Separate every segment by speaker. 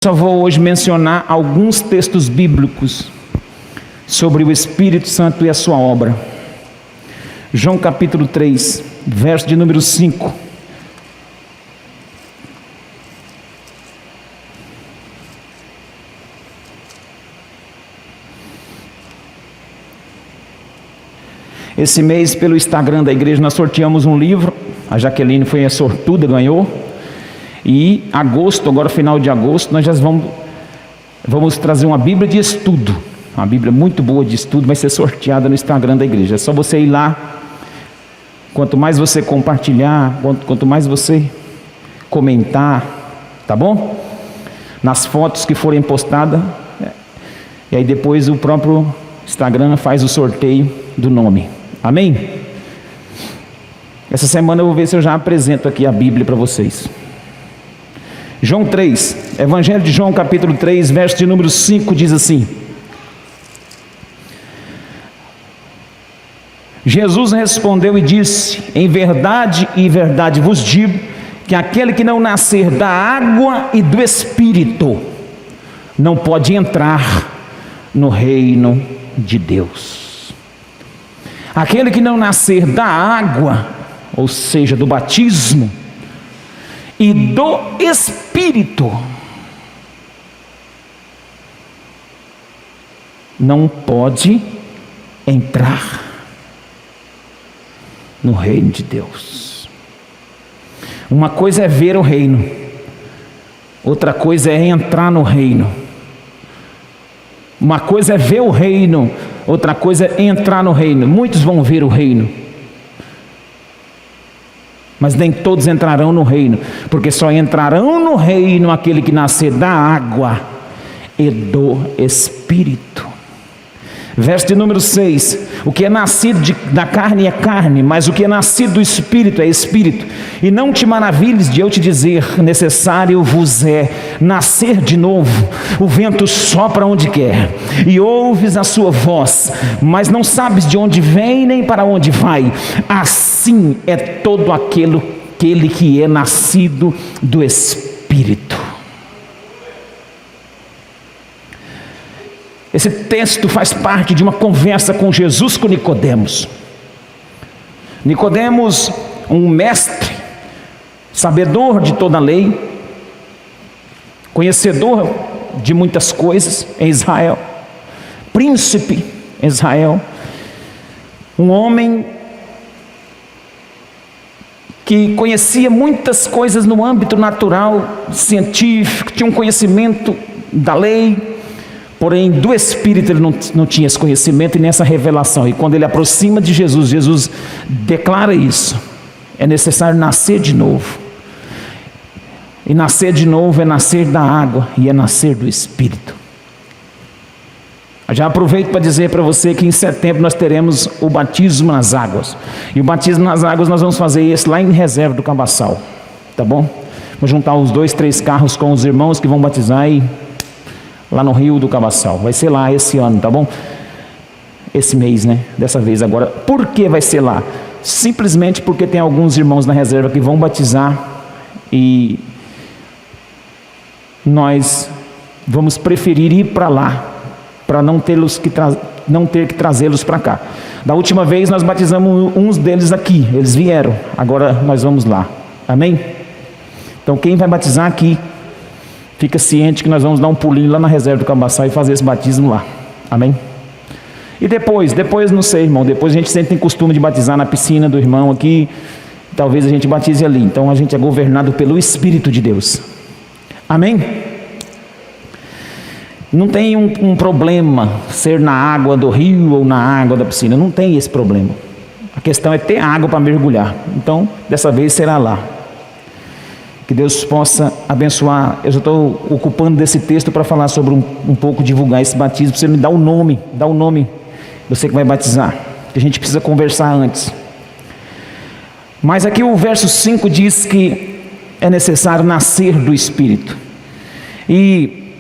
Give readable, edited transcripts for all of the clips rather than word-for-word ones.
Speaker 1: Só vou hoje mencionar alguns textos bíblicos sobre o Espírito Santo e a sua obra. João capítulo 3, verso de número 5. Esse mês, pelo Instagram da igreja, nós sorteamos um livro. A Jaqueline foi a sortuda, ganhou. E agosto, agora final de agosto, nós já vamos trazer uma Bíblia de estudo. Uma Bíblia muito boa de estudo, vai ser sorteada no Instagram da igreja. É só você ir lá. Quanto mais você compartilhar, quanto mais você comentar, tá bom? Nas fotos que forem postadas. E aí depois o próprio Instagram faz o sorteio do nome. Amém? Essa semana eu vou ver se eu já apresento aqui a Bíblia para vocês. João 3, Evangelho de João capítulo 3, verso de número 5, diz assim: Jesus respondeu e disse: em verdade vos digo, que aquele que não nascer da água e do Espírito, não pode entrar no reino de Deus. Aquele que não nascer da água, ou seja, do batismo, e do Espírito, não pode entrar no reino de Deus. Uma coisa é ver o reino, outra coisa é entrar no reino. Uma coisa é ver o reino, outra coisa é entrar no reino. Muitos vão ver o reino, mas nem todos entrarão no reino, porque só entrarão no reino aquele que nascer da água e do Espírito. Verso de número 6: o que é nascido da carne é carne, mas o que é nascido do Espírito é Espírito. E não te maravilhes de eu te dizer: necessário vos é nascer de novo. O vento sopra onde quer, e ouves a sua voz, mas não sabes de onde vem nem para onde vai. Assim é todo aquele que é nascido do Espírito. Esse texto faz parte de uma conversa com Jesus com Nicodemos. Nicodemos, um mestre, sabedor de toda a lei, conhecedor de muitas coisas em Israel, príncipe em Israel, um homem que conhecia muitas coisas no âmbito natural, científico, tinha um conhecimento da lei, porém do Espírito ele não tinha esse conhecimento e nem essa revelação. E quando ele aproxima de Jesus, Jesus declara isso: é necessário nascer de novo. E nascer de novo é nascer da água e é nascer do Espírito. Eu já aproveito para dizer para você que em setembro nós teremos o batismo nas águas. E o batismo nas águas nós vamos fazer esse lá em Reserva do Cabaçal, tá bom? Vou juntar os 2, 3 carros com os irmãos que vão batizar e lá no Rio do Cabaçal. Vai ser lá esse ano, tá bom? Esse mês, né? Dessa vez agora. Por que vai ser lá? Simplesmente porque tem alguns irmãos na reserva que vão batizar e nós vamos preferir ir para lá, para não ter que trazê-los para cá. Da última vez nós batizamos uns deles aqui, eles vieram, agora nós vamos lá. Amém? Então quem vai batizar aqui, fica ciente que nós vamos dar um pulinho lá na reserva do Cabaçal e fazer esse batismo lá. Amém? E depois não sei, irmão, depois a gente sempre tem costume de batizar na piscina do irmão aqui, talvez a gente batize ali. Então a gente é governado pelo Espírito de Deus. Amém? Não tem um problema ser na água do rio ou na água da piscina, não tem esse problema. A questão é ter água para mergulhar. Então dessa vez será lá. Que Deus possa abençoar. Eu já estou ocupando desse texto para falar sobre um pouco, divulgar esse batismo. Você me dá o nome, você que vai batizar, que a gente precisa conversar antes. Mas aqui o verso 5 diz que é necessário nascer do Espírito. E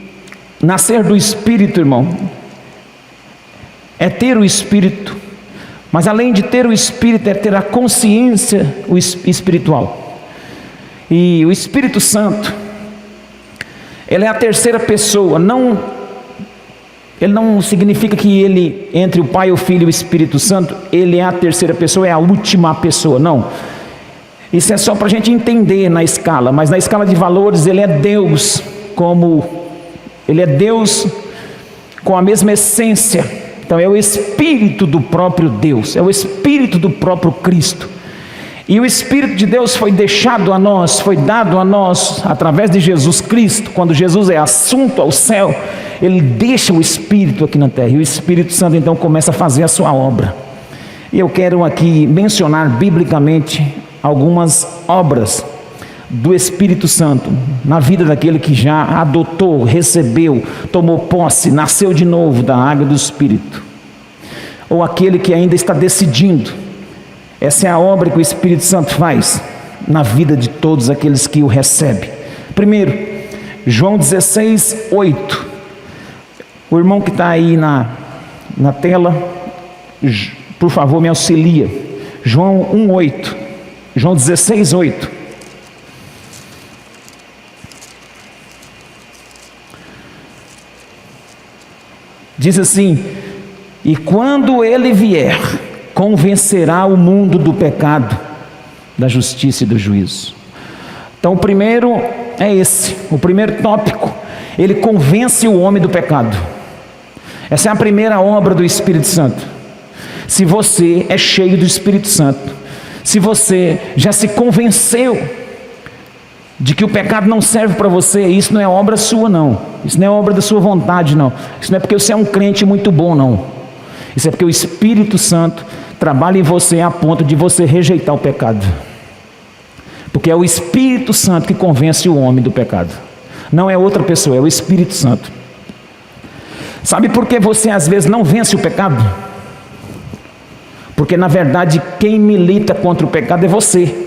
Speaker 1: nascer do Espírito, irmão, é ter o Espírito, mas além de ter o Espírito, é ter a consciência espiritual. E o Espírito Santo Ele é a terceira pessoa, ele não significa que ele, entre o Pai, o Filho e o Espírito Santo, ele é a terceira pessoa, é a última pessoa, não. Isso é só para a gente entender na escala, mas na escala de valores ele é Deus, ele é Deus com a mesma essência. Então é o Espírito do próprio Deus, é o Espírito do próprio Cristo. E o Espírito de Deus foi deixado a nós, foi dado a nós através de Jesus Cristo. Quando Jesus é assunto ao céu, ele deixa o Espírito aqui na terra, e o Espírito Santo então começa a fazer a sua obra. E eu quero aqui mencionar biblicamente algumas obras do Espírito Santo na vida daquele que já adotou, recebeu, tomou posse, nasceu de novo da água do Espírito, ou aquele que ainda está decidindo. Essa é a obra que o Espírito Santo faz na vida de todos aqueles que o recebem. Primeiro, João 16, 8. O irmão que está aí na tela, por favor, me auxilia. João 1, 8. João 16, 8. Diz assim: e quando ele vier, convencerá o mundo do pecado, da justiça e do juízo. Então o primeiro é esse, o primeiro tópico, ele convence o homem do pecado. Essa é a primeira obra do Espírito Santo. Se você é cheio do Espírito Santo, se você já se convenceu de que o pecado não serve para você, isso não é obra sua não, isso não é obra da sua vontade não, isso não é porque você é um crente muito bom não, isso é porque o Espírito Santo trabalha em você a ponto de você rejeitar o pecado, porque é o Espírito Santo que convence o homem do pecado, não é outra pessoa, é o Espírito Santo. Sabe por que você às vezes não vence o pecado? Porque na verdade quem milita contra o pecado é você.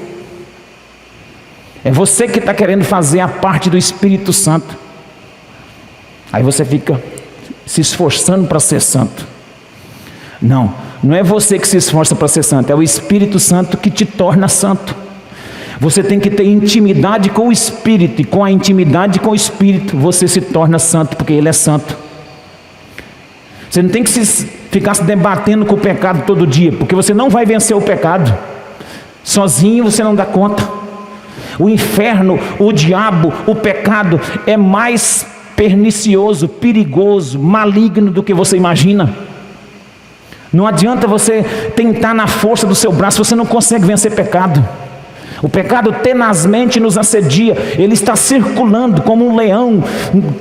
Speaker 1: É você que está querendo fazer a parte do Espírito Santo. Aí você fica se esforçando para ser santo. Não é você que se esforça para ser santo, é o Espírito Santo que te torna santo. Você tem que ter intimidade com o Espírito, e com a intimidade com o Espírito você se torna santo, porque Ele é santo. Você não tem que ficar se debatendo com o pecado todo dia, porque você não vai vencer o pecado. Sozinho você não dá conta. O inferno, o diabo, o pecado é mais pernicioso, perigoso, maligno do que você imagina. Não adianta você tentar na força do seu braço, você não consegue vencer pecado. O pecado tenazmente nos assedia, ele está circulando como um leão,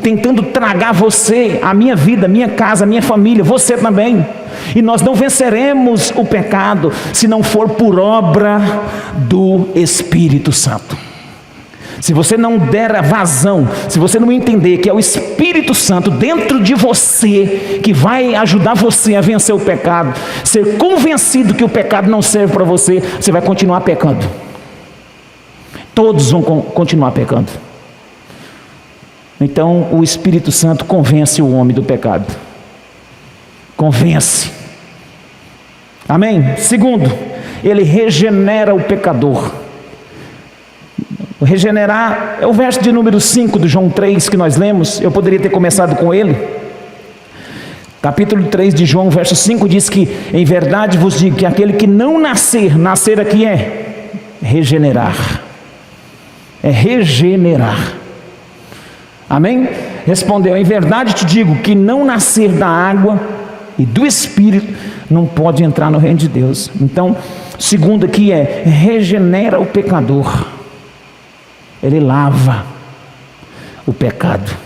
Speaker 1: tentando tragar você, a minha vida, a minha casa, a minha família, você também. E nós não venceremos o pecado se não for por obra do Espírito Santo. Se você não der a vazão, se você não entender que é o Espírito Santo dentro de você que vai ajudar você a vencer o pecado, ser convencido que o pecado não serve para você, você vai continuar pecando. Todos vão continuar pecando. Então o Espírito Santo convence o homem do pecado. Convence. Amém? Segundo, ele regenera o pecador. Regenerar é o verso de número 5 do João 3 que nós lemos. Eu poderia ter começado com ele. Capítulo 3 de João, verso 5 diz que em verdade vos digo que aquele que não nascer aqui é regenerar. É regenerar. Amém? Respondeu: em verdade te digo que não nascer da água e do Espírito não pode entrar no reino de Deus. Então, segundo aqui é regenera o pecador. Ele lava o pecado,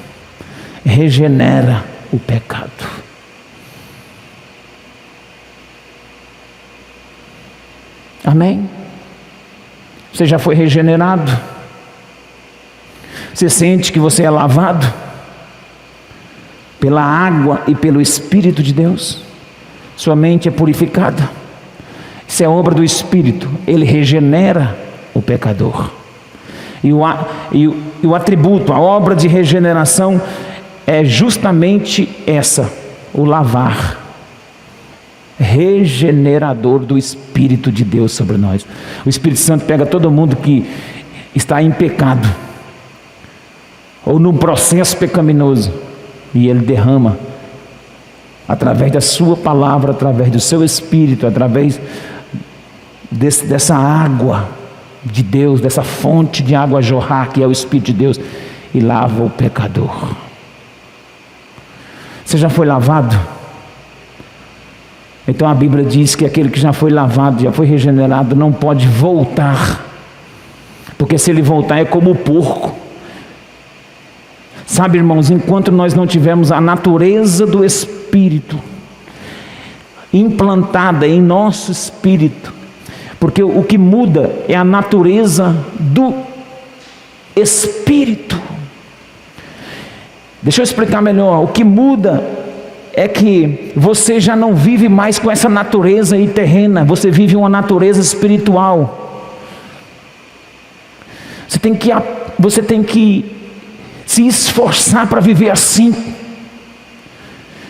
Speaker 1: regenera o pecado. Amém? Você já foi regenerado? Você sente que você é lavado pela água e pelo Espírito de Deus? Sua mente é purificada. Isso é obra do Espírito. Ele regenera o pecador. E o atributo, a obra de regeneração é justamente essa, o lavar. Regenerador do Espírito de Deus sobre nós. O Espírito Santo pega todo mundo que está em pecado, ou num processo pecaminoso, e Ele derrama através da sua palavra, através do seu Espírito, através dessa água de Deus, dessa fonte de água a jorrar, que é o Espírito de Deus, e lava o pecador. Você já foi lavado? Então a Bíblia diz que aquele que já foi lavado, já foi regenerado, não pode voltar, porque se ele voltar é como o porco. Sabe, irmãos, enquanto nós não tivermos a natureza do Espírito implantada em nosso espírito, porque o que muda é a natureza do Espírito. Deixa eu explicar melhor. O que muda é que você já não vive mais com essa natureza aí terrena, você vive uma natureza espiritual. Você tem que se esforçar para viver assim,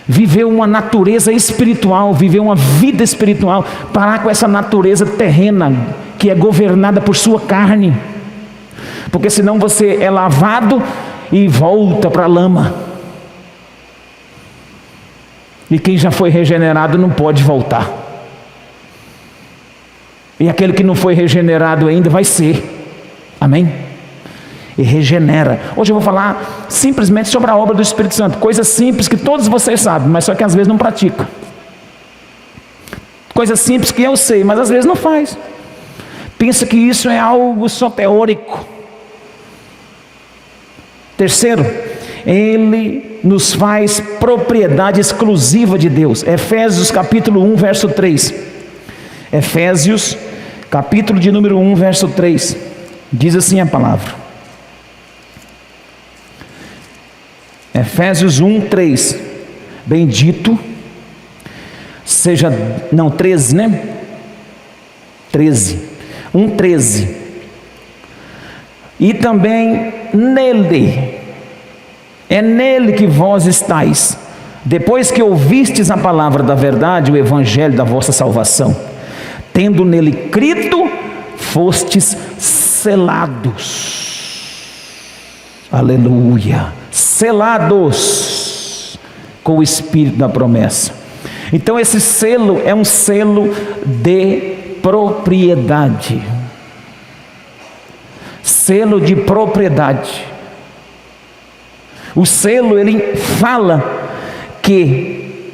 Speaker 1: viver uma natureza espiritual, viver uma vida espiritual, parar com essa natureza terrena que é governada por sua carne, porque senão você é lavado e volta para a lama, e quem já foi regenerado não pode voltar, e aquele que não foi regenerado ainda vai ser, amém? E regenera. Hoje eu vou falar simplesmente sobre a obra do Espírito Santo, coisas simples que todos vocês sabem, mas só que às vezes não praticam, coisas simples que eu sei, mas às vezes não faz, pensa que isso é algo só teórico. Terceiro, Ele nos faz propriedade exclusiva de Deus. Efésios capítulo 1, verso 3. Efésios capítulo de número 1, verso 3. Diz assim a palavra. Efésios 1, 3. Bendito seja... Não, 13, né? 13. 1, 13. E também nele, é nele que vós estáis, depois que ouvistes a palavra da verdade, o evangelho da vossa salvação, tendo nele crido, fostes selados, aleluia, selados com o Espírito da promessa. Então esse selo é um selo de propriedade, selo de propriedade. O selo, ele fala que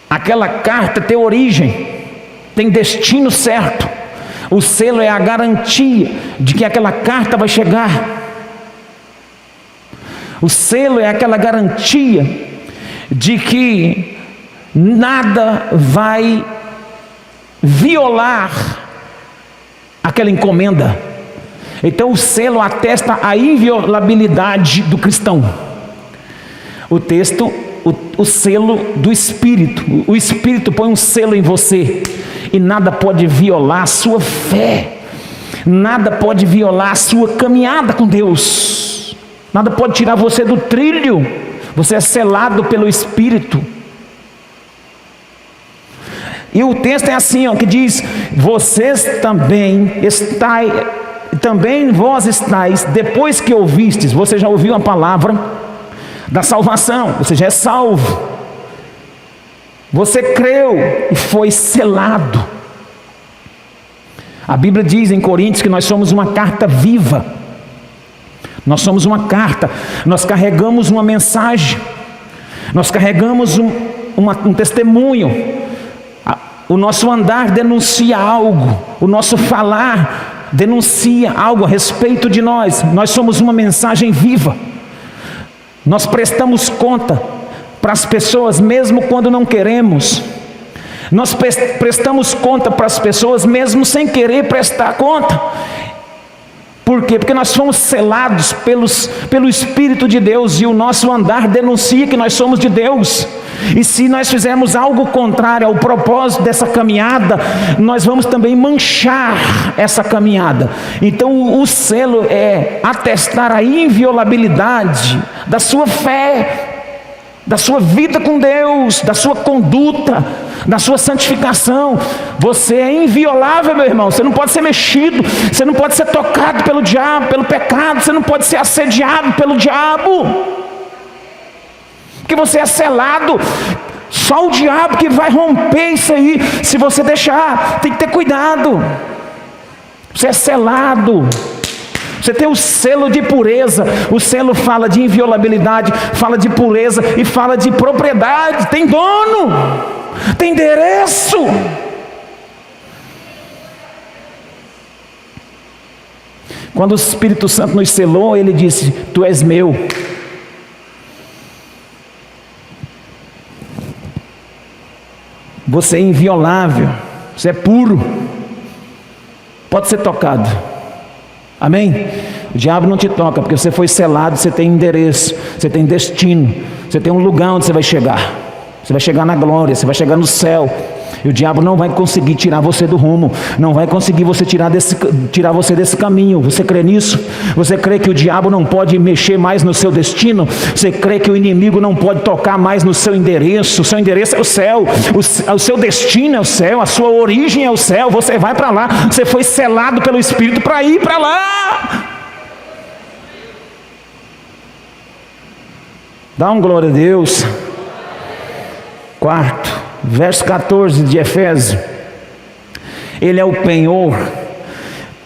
Speaker 1: aquela carta tem origem, tem destino certo. O selo é a garantia de que aquela carta vai chegar. O selo é aquela garantia de que nada vai violar aquela encomenda. Então o selo atesta a inviolabilidade do cristão. O texto, o selo do Espírito. O Espírito põe um selo em você, e nada pode violar a sua fé, nada pode violar a sua caminhada com Deus, nada pode tirar você do trilho. Você é selado pelo Espírito. E o texto é assim, ó, que diz: vocês também vós estáis, depois que ouvistes. Você já ouviu a palavra da salvação, você já é salvo, você creu e foi selado. A Bíblia diz em Coríntios que nós somos uma carta viva. Nós somos uma carta, nós carregamos uma mensagem, nós carregamos um testemunho. O nosso andar denuncia algo, o nosso falar denuncia algo a respeito de nós. Nós somos uma mensagem viva. Nós prestamos conta para as pessoas mesmo quando não queremos. Nós prestamos conta para as pessoas mesmo sem querer prestar conta. Por quê? Porque nós fomos selados pelo Espírito de Deus, e o nosso andar denuncia que nós somos de Deus. E se nós fizermos algo contrário ao propósito dessa caminhada, nós vamos também manchar essa caminhada. Então o selo é atestar a inviolabilidade da sua fé, da sua vida com Deus, da sua conduta, da sua santificação. Você é inviolável, meu irmão. Você não pode ser mexido, você não pode ser tocado pelo diabo, pelo pecado, você não pode ser assediado pelo diabo, porque você é selado. Só o diabo que vai romper isso aí, se você deixar. Tem que ter cuidado. Você é selado. Você tem o selo de pureza. O selo fala de inviolabilidade, fala de pureza e fala de propriedade. Tem dono, tem endereço. Quando o Espírito Santo nos selou, ele disse: tu és meu. Você é inviolável, você é puro, pode ser tocado. Amém? O diabo não te toca, porque você foi selado, você tem endereço, você tem destino, você tem um lugar onde você vai chegar. Você vai chegar na glória, você vai chegar no céu. E o diabo não vai conseguir tirar você do rumo, não vai conseguir tirar você desse caminho. Você crê nisso? Você crê que o diabo não pode mexer mais no seu destino? Você crê que o inimigo não pode tocar mais no seu endereço? O seu endereço é o céu, o seu destino é o céu, a sua origem é o céu. Você vai para lá, você foi selado pelo Espírito para ir para lá. Dá um glória a Deus. Quarto, verso 14 de Efésios. Ele é o penhor,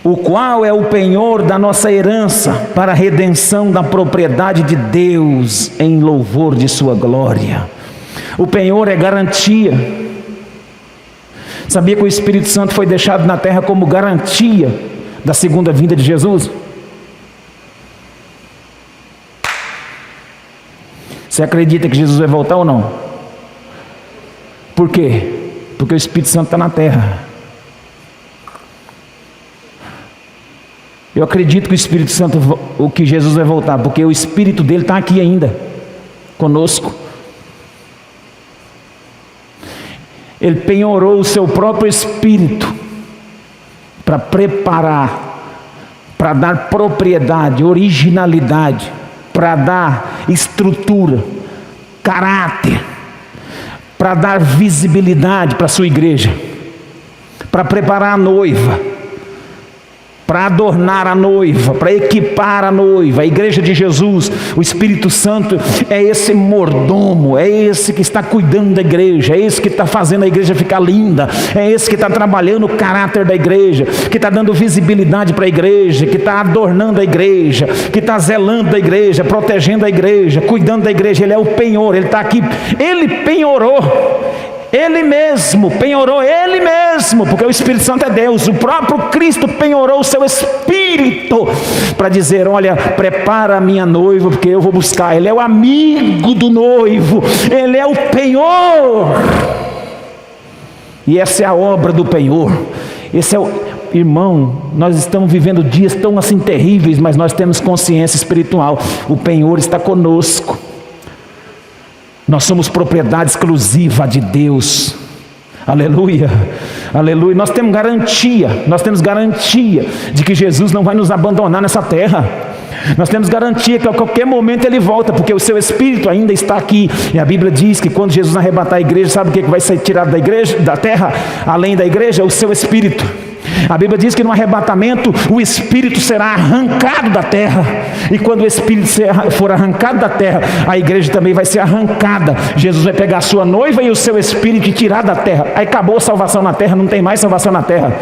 Speaker 1: o qual é o penhor da nossa herança, para a redenção da propriedade de Deus, em louvor de sua glória. O penhor é garantia. Sabia que o Espírito Santo foi deixado na terra como garantia da segunda vinda de Jesus? Você acredita que Jesus vai voltar ou não? Por quê? Porque o Espírito Santo está na terra. Eu acredito que o Espírito Santo, que Jesus vai voltar, porque o Espírito dele está aqui ainda, conosco. Ele penhorou o seu próprio Espírito para preparar, para dar propriedade, originalidade, para dar estrutura, caráter, para dar visibilidade para a sua igreja, para preparar a noiva, para adornar a noiva, para equipar a noiva, a igreja de Jesus. O Espírito Santo é esse mordomo, é esse que está cuidando da igreja, é esse que está fazendo a igreja ficar linda, é esse que está trabalhando o caráter da igreja, que está dando visibilidade para a igreja, que está adornando a igreja, que está zelando da igreja, protegendo a igreja, cuidando da igreja. Ele é o penhor, ele está aqui, ele penhorou. Ele mesmo penhorou, ele mesmo, porque o Espírito Santo é Deus. O próprio Cristo penhorou o seu Espírito para dizer: olha, prepara a minha noiva, porque eu vou buscar. Ele é o amigo do noivo, ele é o penhor. E essa é a obra do penhor. Esse é o... Irmão, nós estamos vivendo dias tão assim terríveis, mas nós temos consciência espiritual. O penhor está conosco. Nós somos propriedade exclusiva de Deus. Aleluia, aleluia. Nós temos garantia de que Jesus não vai nos abandonar nessa terra. Nós temos garantia que a qualquer momento Ele volta, porque o seu Espírito ainda está aqui. E a Bíblia diz que quando Jesus arrebatar a igreja, sabe o que vai ser tirado da igreja, da terra, além da igreja? O seu Espírito. A Bíblia diz que no arrebatamento o Espírito será arrancado da terra. E quando o Espírito for arrancado da terra, a igreja também vai ser arrancada. Jesus vai pegar a sua noiva e o seu Espírito e tirar da terra. Aí acabou a salvação na terra, não tem mais salvação na terra.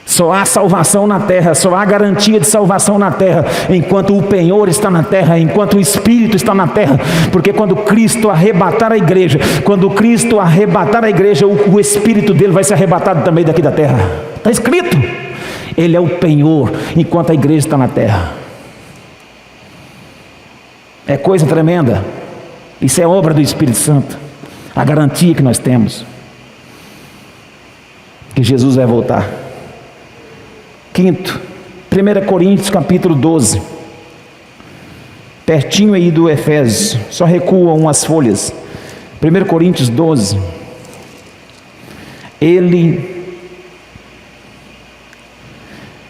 Speaker 1: Só há salvação na terra, só há garantia de salvação na terra, enquanto o penhor está na terra, enquanto o Espírito está na terra. Porque quando Cristo arrebatar a igreja, o Espírito dele vai ser arrebatado também daqui da terra. Está escrito, ele é o penhor, enquanto a igreja está na terra. É coisa tremenda. Isso é obra do Espírito Santo, a garantia que nós temos que Jesus vai voltar. Quinto, 1 Coríntios capítulo 12, pertinho aí do Efésios, só recua umas folhas. 1 Coríntios 12, ele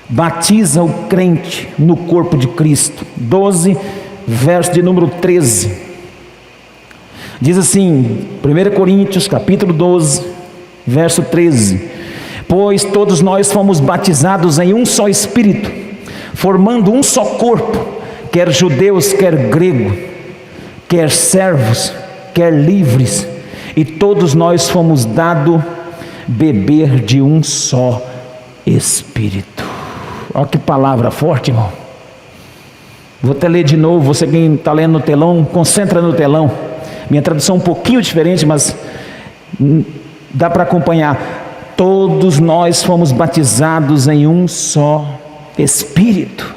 Speaker 1: batiza o crente no corpo de Cristo. 12, verso de número 13, Diz assim, 1 Coríntios capítulo 12, verso 13: pois todos nós fomos batizados em um só Espírito, formando um só corpo, quer judeus, quer grego, quer servos, quer livres, e todos nós fomos dados beber de um só Espírito. Olha que palavra forte, irmão. Vou até ler de novo, você que está lendo no telão, concentra no telão. Minha tradução é um pouquinho diferente, mas dá para acompanhar. Todos nós fomos batizados em um só Espírito,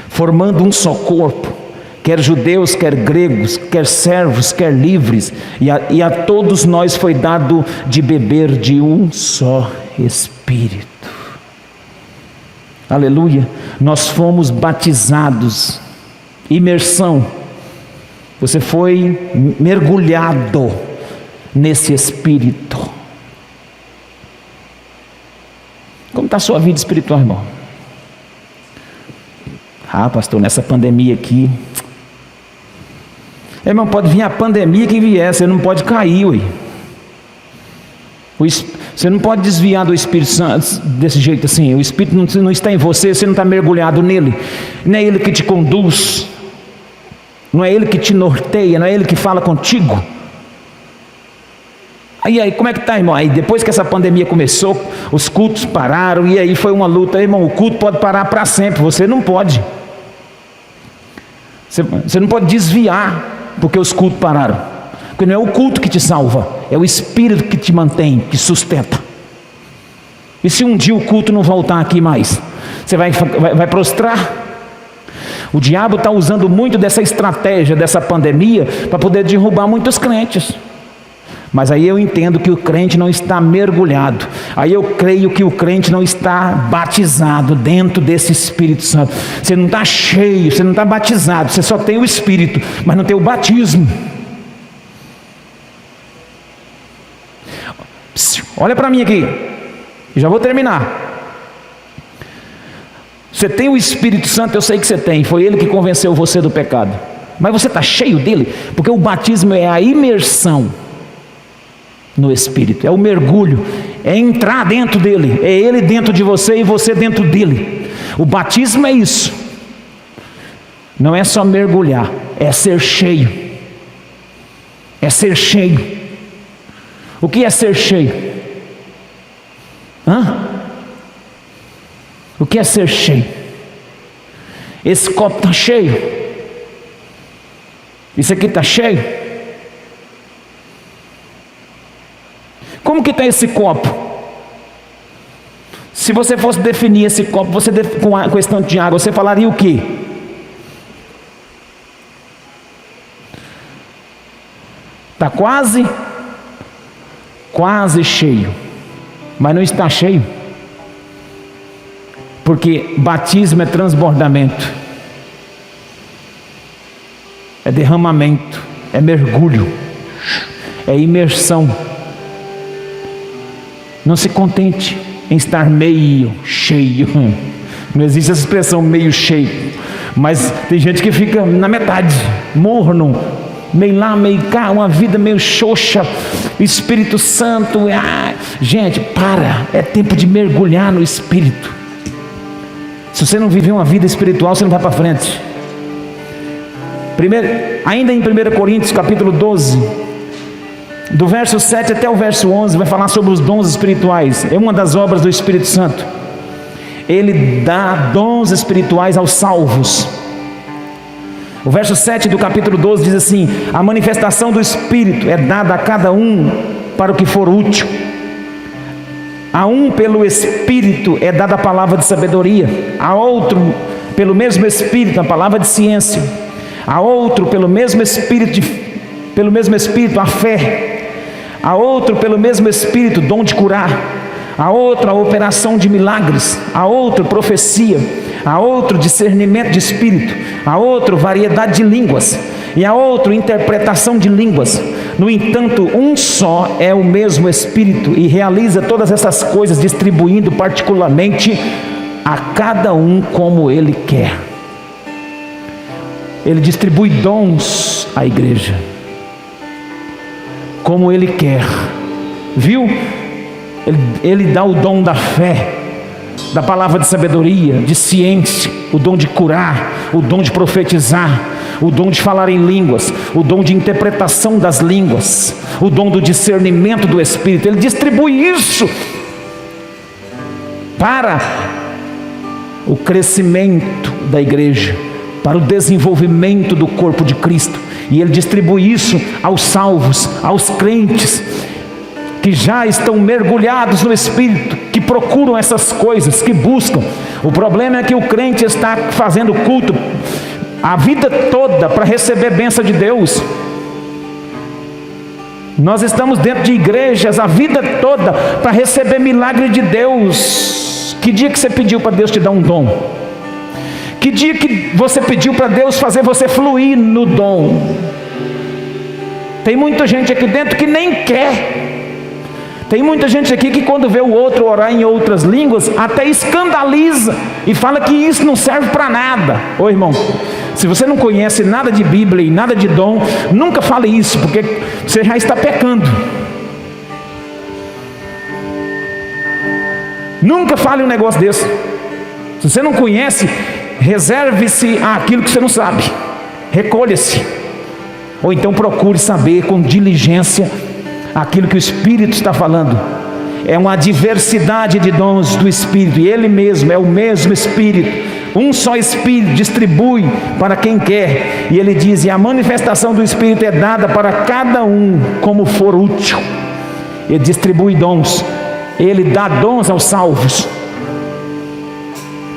Speaker 1: formando um só corpo, quer judeus, quer gregos, quer servos, quer livres, e a todos nós foi dado de beber de um só Espírito. Aleluia. Nós fomos batizados, imersão. Você foi mergulhado nesse Espírito. Como está a sua vida espiritual, irmão? Ah, pastor, nessa pandemia aqui. Irmão, pode vir a pandemia que vier, você não pode cair, ué. Você não pode desviar do Espírito Santo desse jeito assim. O Espírito não está em você, você não está mergulhado nele. Não é ele que te conduz, não é ele que te norteia, não é ele que fala contigo. Aí, como é que está, irmão? Aí depois que essa pandemia começou, os cultos pararam, e aí foi uma luta. Irmão, o culto pode parar para sempre, você não pode. Você não pode desviar porque os cultos pararam. Porque não é o culto que te salva, é o Espírito que te mantém, que sustenta. E se um dia o culto não voltar aqui mais, você vai prostrar? O diabo está usando muito dessa estratégia, dessa pandemia, para poder derrubar muitos crentes. Mas aí eu entendo que o crente não está mergulhado. Aí eu creio que o crente não está batizado dentro desse Espírito Santo. Você não está cheio, você não está batizado, você só tem o Espírito, mas não tem o batismo. Olha para mim aqui, já vou terminar. Você tem o Espírito Santo, eu sei que você tem, foi ele que convenceu você do pecado. Mas você está cheio dele, porque o batismo é a imersão no Espírito, é o mergulho, é entrar dentro dele, é ele dentro de você e você dentro dele. O batismo é isso, não é só mergulhar, é ser cheio, é ser cheio. O que é ser cheio? O que é ser cheio? Esse copo está cheio, isso aqui está cheio. Como que está esse copo? Se você fosse definir esse copo, com a questão de água, você falaria o quê? Está quase cheio, mas não está cheio, porque batismo é transbordamento, é derramamento, é mergulho, é imersão. Não se contente em estar meio cheio. Não existe essa expressão meio cheio, mas tem gente que fica na metade, morno, meio lá, meio cá, uma vida meio xoxa. Espírito Santo, gente, é tempo de mergulhar no Espírito. Se você não viver uma vida espiritual, você não vai para frente. Ainda em 1 Coríntios capítulo 12, do verso 7 até o verso 11, vai falar sobre os dons espirituais. É uma das obras do Espírito Santo. Ele dá dons espirituais aos salvos. O verso 7 do capítulo 12 diz assim: a manifestação do Espírito é dada a cada um para o que for útil. A um pelo Espírito é dada a palavra de sabedoria, a outro pelo mesmo Espírito a palavra de ciência, a outro pelo mesmo Espírito a fé, a outro pelo mesmo Espírito dom de curar, a outro a operação de milagres, a outro profecia, a outro discernimento de espírito, a outro variedade de línguas, e a outro interpretação de línguas. No entanto, um só é o mesmo Espírito e realiza todas essas coisas, distribuindo particularmente a cada um como Ele quer. Ele distribui dons à igreja. como Ele quer. Viu? Ele dá o dom da fé, da palavra de sabedoria, de ciência, o dom de curar, o dom de profetizar, o dom de falar em línguas, o dom de interpretação das línguas, o dom do discernimento do Espírito. Ele distribui isso para o crescimento da igreja, para o desenvolvimento do corpo de Cristo. E Ele distribui isso aos salvos, aos crentes que já estão mergulhados no Espírito, que procuram essas coisas, que buscam. O problema é que o crente está fazendo culto a vida toda para receber a bênção de Deus. Nós estamos dentro de igrejas a vida toda para receber milagre de Deus. Que dia que você pediu para Deus te dar um dom? Que dia que você pediu para Deus fazer você fluir no dom? Tem muita gente aqui dentro que nem quer. Tem muita gente aqui que quando vê o outro orar em outras línguas, até escandaliza e fala que isso não serve para nada. Ô irmão, se você não conhece nada de Bíblia e nada de dom, nunca fale isso, porque você já está pecando. Nunca fale um negócio desse. Se você não conhece, reserve-se àquilo que você não sabe. Recolha-se. Ou então procure saber com diligência aquilo que o Espírito está falando. É uma diversidade de dons do Espírito, e Ele mesmo é o mesmo Espírito, um só Espírito, distribui para quem quer. E Ele diz: e a manifestação do Espírito é dada para cada um como for útil. Ele distribui dons, Ele dá dons aos salvos.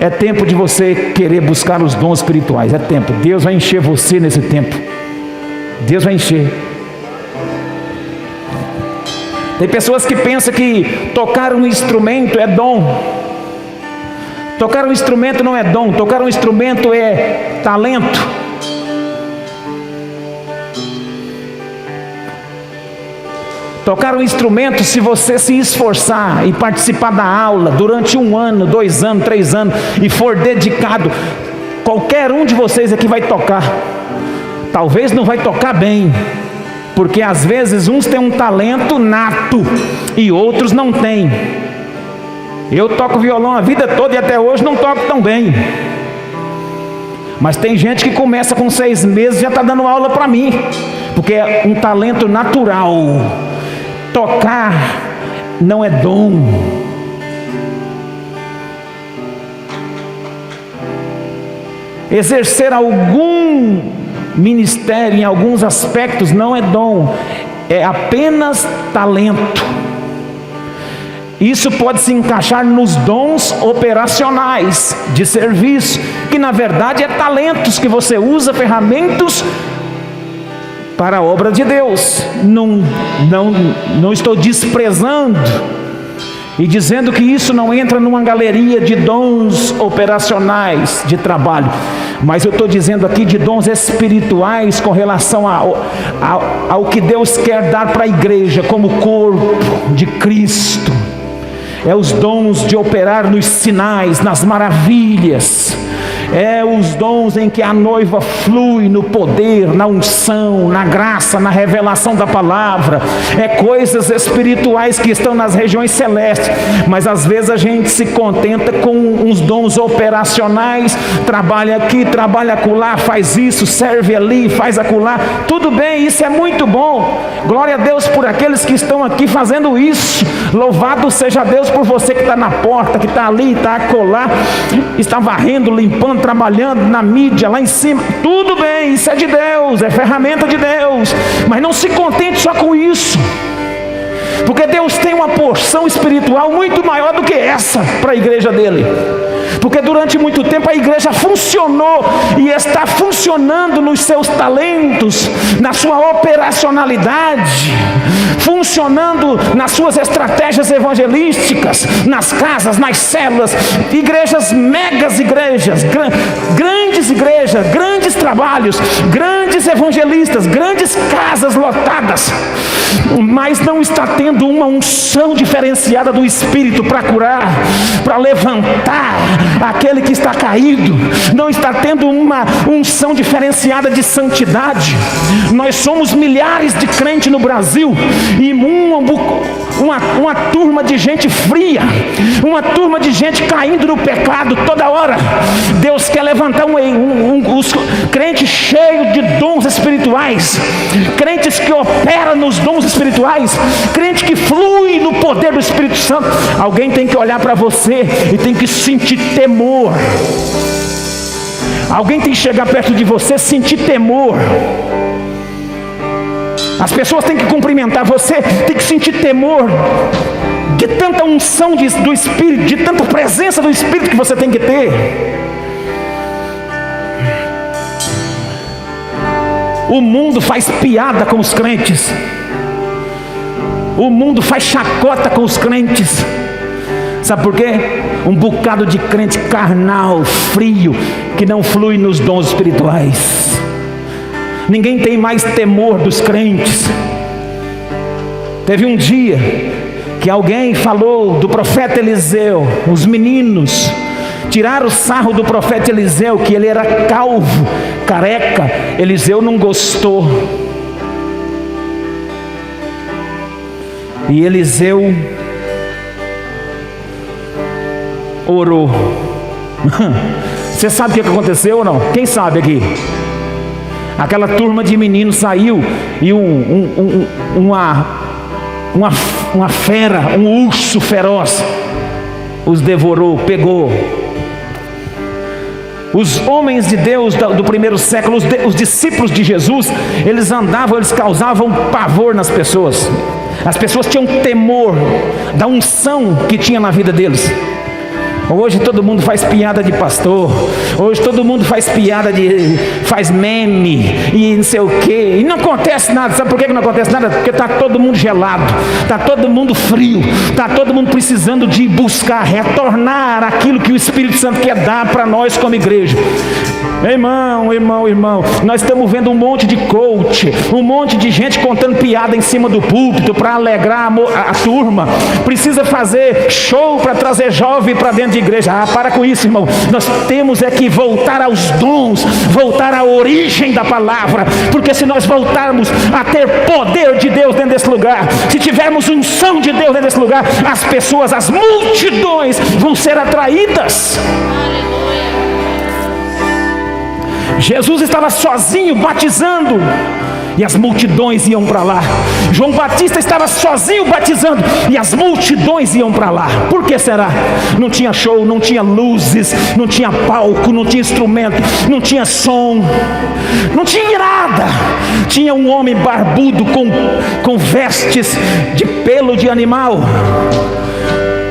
Speaker 1: É tempo de você querer buscar os dons espirituais, é tempo. Deus vai encher você nesse tempo. Deus vai encher. Tem pessoas que pensam que tocar um instrumento é dom. Tocar um instrumento não é dom, tocar um instrumento é talento. Tocar um instrumento, se você se esforçar e participar da aula durante 1 ano, 2 anos, 3 anos e for dedicado, qualquer um de vocês aqui vai tocar. Talvez não vai tocar bem, porque às vezes uns têm um talento nato e outros não têm. Eu toco violão a vida toda e até hoje não toco tão bem. Mas tem gente que começa com 6 meses e já está dando aula para mim, porque é um talento natural. Tocar não é dom. Exercer algum ministério em alguns aspectos não é dom, é apenas talento. Isso pode se encaixar nos dons operacionais de serviço, que na verdade é talentos que você usa, ferramentas para a obra de Deus. Não estou desprezando e dizendo que isso não entra numa galeria de dons operacionais de trabalho, mas eu estou dizendo aqui de dons espirituais com relação ao que Deus quer dar para a igreja como corpo de Cristo. É os dons de operar nos sinais, nas maravilhas. É os dons em que a noiva flui no poder, na unção, na graça, na revelação da palavra. É coisas espirituais que estão nas regiões celestes. Mas às vezes a gente se contenta com uns dons operacionais. Trabalha aqui, trabalha acolá, faz isso, serve ali, faz acolá. Tudo bem, isso é muito bom. Glória a Deus por aqueles que estão aqui fazendo isso. Louvado seja Deus por você que está na porta, que está ali, está acolá, está varrendo, limpando, trabalhando na mídia, lá em cima. Tudo bem, isso é de Deus, é ferramenta de Deus. Mas não se contente só com isso, porque Deus tem uma porção espiritual muito maior do que essa para a igreja dele. Porque durante muito tempo a igreja funcionou e está funcionando nos seus talentos, na sua operacionalidade, funcionando nas suas estratégias evangelísticas, nas casas, nas células, igrejas, megas igrejas, grandes igrejas, grandes trabalhos, grandes grandes evangelistas, grandes casas lotadas, mas não está tendo uma unção diferenciada do Espírito para curar, para levantar aquele que está caído. Não está tendo uma unção diferenciada de santidade. Nós somos milhares de crentes no Brasil e uma turma de gente fria, uma turma de gente caindo no pecado toda hora. Deus quer levantar os crentes cheios de dons espirituais, crentes que operam nos dons espirituais, crente que flui no poder do Espírito Santo. Alguém tem que olhar para você e tem que sentir temor. Alguém tem que chegar perto de você e sentir temor. As pessoas têm que cumprimentar você, tem que sentir temor de tanta unção do Espírito, de tanta presença do Espírito que você tem que ter. O mundo faz piada com os crentes, o mundo faz chacota com os crentes. Sabe por quê? Um bocado de crente carnal, frio, que não flui nos dons espirituais. Ninguém tem mais temor dos crentes. Teve um dia que alguém falou do profeta Eliseu. Os meninos tiraram o sarro do profeta Eliseu, que ele era calvo, careca. Eliseu não gostou. E Eliseu orou. Você sabe o que aconteceu ou não? Quem sabe aqui? Aquela turma de meninos saiu e uma fera, um urso feroz os devorou, pegou. Os homens de Deus do primeiro século, os discípulos de Jesus, eles andavam, eles causavam pavor nas pessoas. As pessoas tinham temor da unção que tinha na vida deles. Hoje todo mundo faz piada de pastor. Hoje todo mundo faz piada faz meme e não sei o que. E não acontece nada. Sabe por que não acontece nada? Porque está todo mundo gelado, está todo mundo frio, está todo mundo precisando de buscar, retornar aquilo que o Espírito Santo quer dar para nós como igreja. Irmão, nós estamos vendo um monte de coach, um monte de gente contando piada em cima do púlpito para alegrar a turma. Precisa fazer show para trazer jovem para dentro de igreja. Para com isso, irmão. Nós temos que voltar aos dons, voltar à origem da palavra, porque se nós voltarmos a ter poder de Deus dentro desse lugar, se tivermos unção de Deus dentro desse lugar, as pessoas, as multidões vão ser atraídas. Jesus estava sozinho batizando e as multidões iam para lá. João Batista estava sozinho batizando e as multidões iam para lá. Por que será? Não tinha show, não tinha luzes, não tinha palco, não tinha instrumento, não tinha som, não tinha nada. Tinha um homem barbudo com vestes de pelo de animal,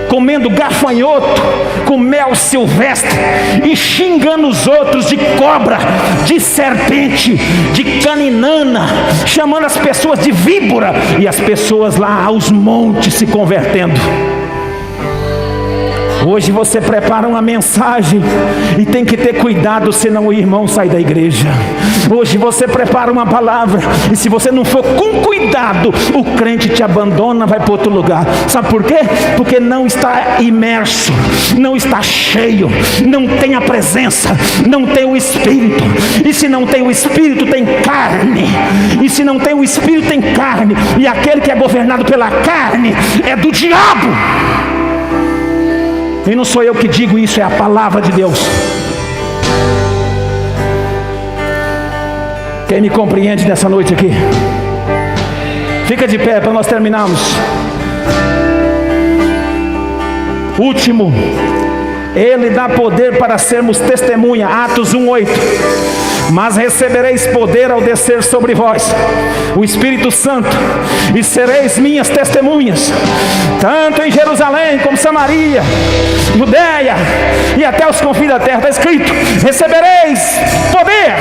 Speaker 1: comendo gafanhoto com mel silvestre e xingando os outros de cobra, de serpente, de caninana, chamando as pessoas de víbora, e as pessoas lá aos montes se convertendo. Hoje você prepara uma mensagem e tem que ter cuidado, senão o irmão sai da igreja. Hoje você prepara uma palavra e se você não for com cuidado, o crente te abandona, vai para outro lugar. Sabe por quê? Porque não está imerso, não está cheio, não tem a presença, não tem o Espírito. E se não tem o Espírito, tem carne. E se não tem o Espírito, tem carne. E aquele que é governado pela carne é do diabo. E não sou eu que digo isso, é a palavra de Deus. Quem me compreende nessa noite aqui? Fica de pé para nós terminarmos. Último, Ele dá poder para sermos testemunha. Atos 1:8. Mas recebereis poder ao descer sobre vós o Espírito Santo, e sereis minhas testemunhas, tanto em Jerusalém como Samaria, Judeia e até os confins da terra. Está escrito: recebereis poder.